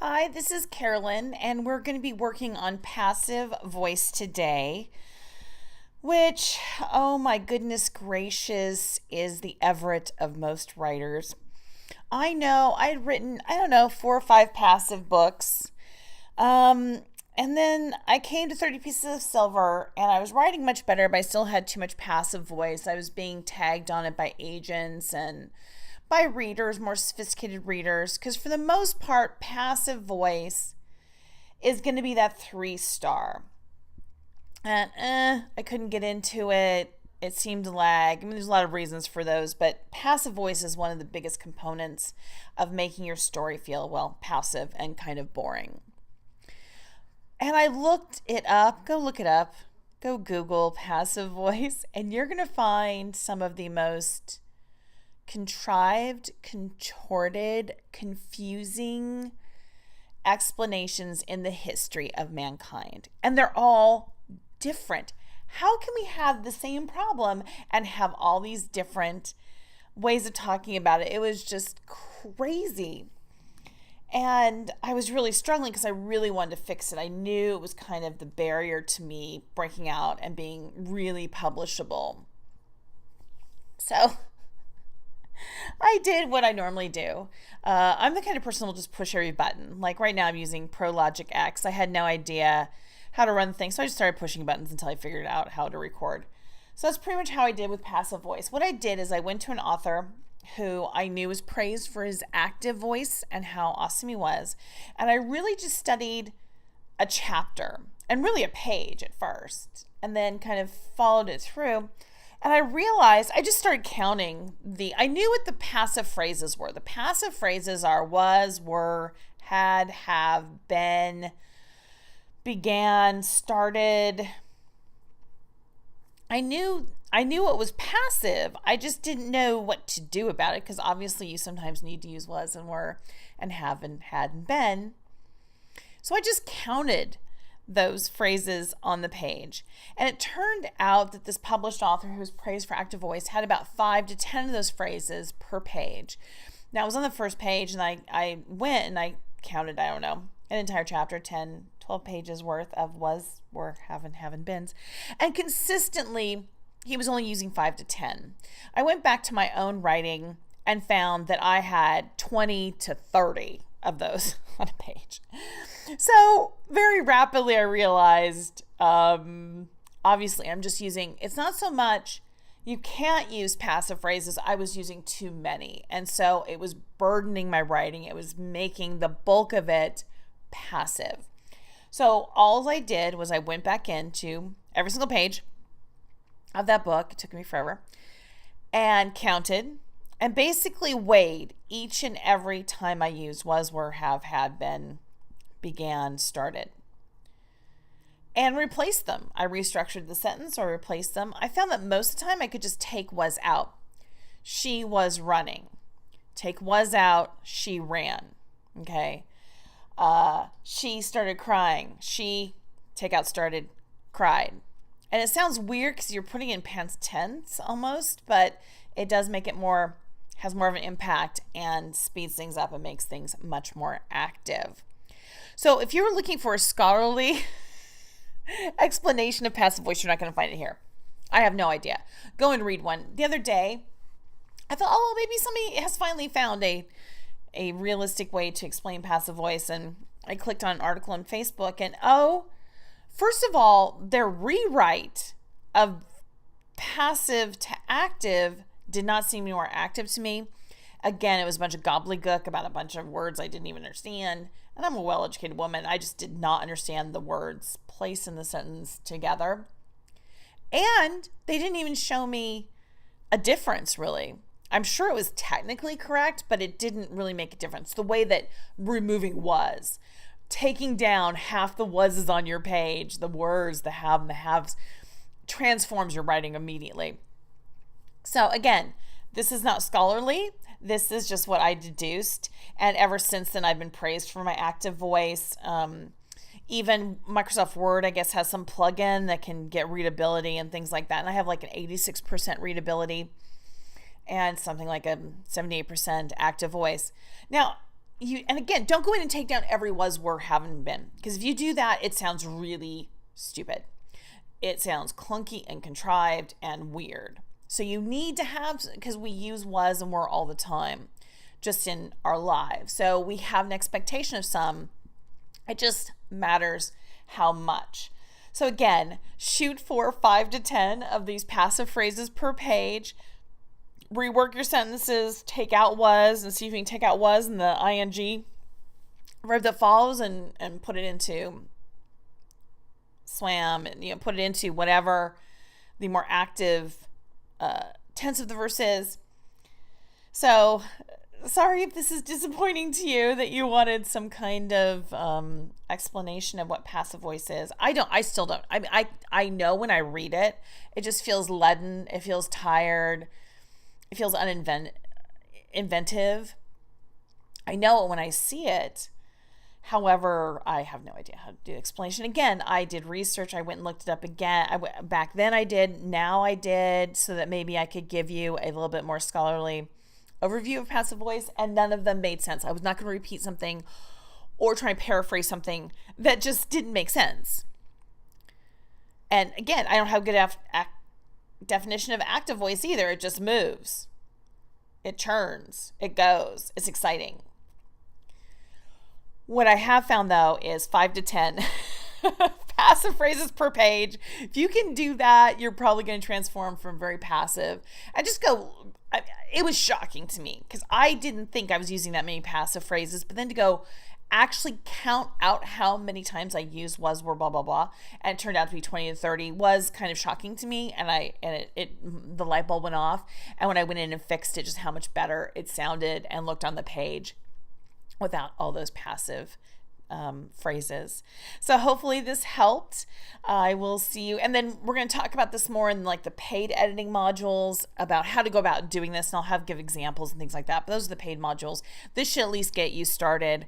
Hi, this is Carolyn, and we're going to be working on passive voice today, which, oh my goodness gracious, is the Everett of most writers. I know I'd written, I don't know, 4 or 5 passive books. And then I came to 30 Pieces of Silver, and I was writing much better, but I still had too much passive voice. I was being tagged on it by agents and by readers, more sophisticated readers, because for the most part, passive voice is going to be that 3 star. And I couldn't get into it. It seemed to lag. I mean, there's a lot of reasons for those, but passive voice is one of the biggest components of making your story feel, well, passive and kind of boring. And I looked it up. Go look it up. Go Google passive voice, and you're going to find some of the most contrived, contorted, confusing explanations in the history of mankind. And they're all different. How can we have the same problem and have all these different ways of talking about it? It was just crazy. And I was really struggling because I really wanted to fix it. I knew it was kind of the barrier to me breaking out and being really publishable. So I did what I normally do. I'm the kind of person who will just push every button. Like right now, I'm using ProLogic X. I had no idea how to run things, so I just started pushing buttons until I figured out how to record. So that's pretty much how I did with passive voice. What I did is I went to an author who I knew was praised for his active voice and how awesome he was. And I really just studied a chapter and really a page at first, and then kind of followed it through. And I realized I just started counting I knew what the passive phrases were. The passive phrases are was, were, had, have, been, began, started. I knew what was passive. I just didn't know what to do about it because obviously you sometimes need to use was and were and have and had and been. So I just counted those phrases on the page. And it turned out that this published author who was praised for active voice had about 5 to 10 of those phrases per page. Now, it was on the first page, and I went and I counted, I don't know, an entire chapter, 10, 12 pages worth of was, were, haven't beens. And consistently, he was only using 5 to 10. I went back to my own writing and found that I had 20 to 30 of those on a page. So very rapidly I realized, obviously I'm just using, it's not so much, you can't use passive phrases. I was using too many. And so it was burdening my writing. It was making the bulk of it passive. So all I did was I went back into every single page of that book. It took me forever. And counted and basically weighed each and every time I used was, were, have, had, been, began, started, and replaced them. I restructured the sentence or replaced them. I found that most of the time I could just take was out. She was running. Take was out. She ran. Okay. She started crying. She, take out, started, cried. And it sounds weird because you're putting in past tense almost, but it does make it more, has more of an impact and speeds things up and makes things much more active. So if you're looking for a scholarly explanation of passive voice, you're not going to find it here. I have no idea. Go and read one. The other day, I thought, oh, maybe somebody has finally found a realistic way to explain passive voice. And I clicked on an article on Facebook, and first of all, their rewrite of passive to active did not seem any more active to me. Again, it was a bunch of gobbledygook about a bunch of words I didn't even understand. And I'm a well-educated woman. I just did not understand the words placed in the sentence together. And they didn't even show me a difference, really. I'm sure it was technically correct, but it didn't really make a difference. The way that removing was, taking down half the wases on your page, the words, the have and the haves, transforms your writing immediately. So again, this is not scholarly. This is just what I deduced. And ever since then, I've been praised for my active voice. Even Microsoft Word, I guess, has some plugin that can get readability and things like that. And I have like an 86% readability and something like a 78% active voice. Now, and again, don't go in and take down every was, were, haven't been, because if you do that, it sounds really stupid. It sounds clunky and contrived and weird. So you need to have, because we use was and were all the time, just in our lives. So we have an expectation of some. It just matters how much. So again, shoot for 5 to 10 of these passive phrases per page. Rework your sentences, take out was, and see if you can take out was and the ing verb that follows and put it into swam, and put it into whatever the more active tense of the verse is. So sorry if this is disappointing to you, that you wanted some kind of explanation of what passive voice is. I still don't. I mean, I know when I read it, it just feels leaden. It feels tired. It feels inventive. I know it when I see it. However, I have no idea how to do the explanation. Again, I did research. I went and looked it up again. Back then I did. Now I did, so that maybe I could give you a little bit more scholarly overview of passive voice, and none of them made sense. I was not going to repeat something or try and paraphrase something that just didn't make sense. And again, I don't have a good definition of active voice either. It just moves. It churns. It goes. It's exciting. What I have found, though, is 5 to 10 passive phrases per page. If you can do that, you're probably going to transform from very passive. It was shocking to me, because I didn't think I was using that many passive phrases, but then to go actually count out how many times I used was, were, blah, blah, blah, and it turned out to be 20 to 30 was kind of shocking to me. And the light bulb went off. And when I went in and fixed it, just how much better it sounded and looked on the page without all those passive phrases. So hopefully this helped. I will see you. And then we're going to talk about this more in like the paid editing modules, about how to go about doing this. And I'll give examples and things like that. But those are the paid modules. This should at least get you started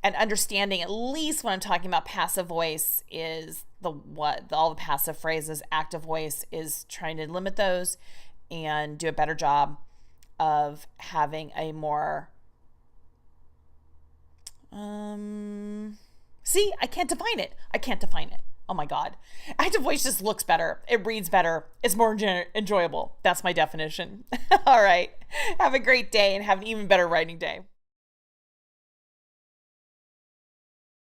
and understanding at least when I'm talking about passive voice is all the passive phrases. Active voice is trying to limit those and do a better job of having a more see, I can't define it. Oh my God. Active voice just looks better. It reads better. It's more enjoyable. That's my definition. All right. Have a great day and have an even better writing day.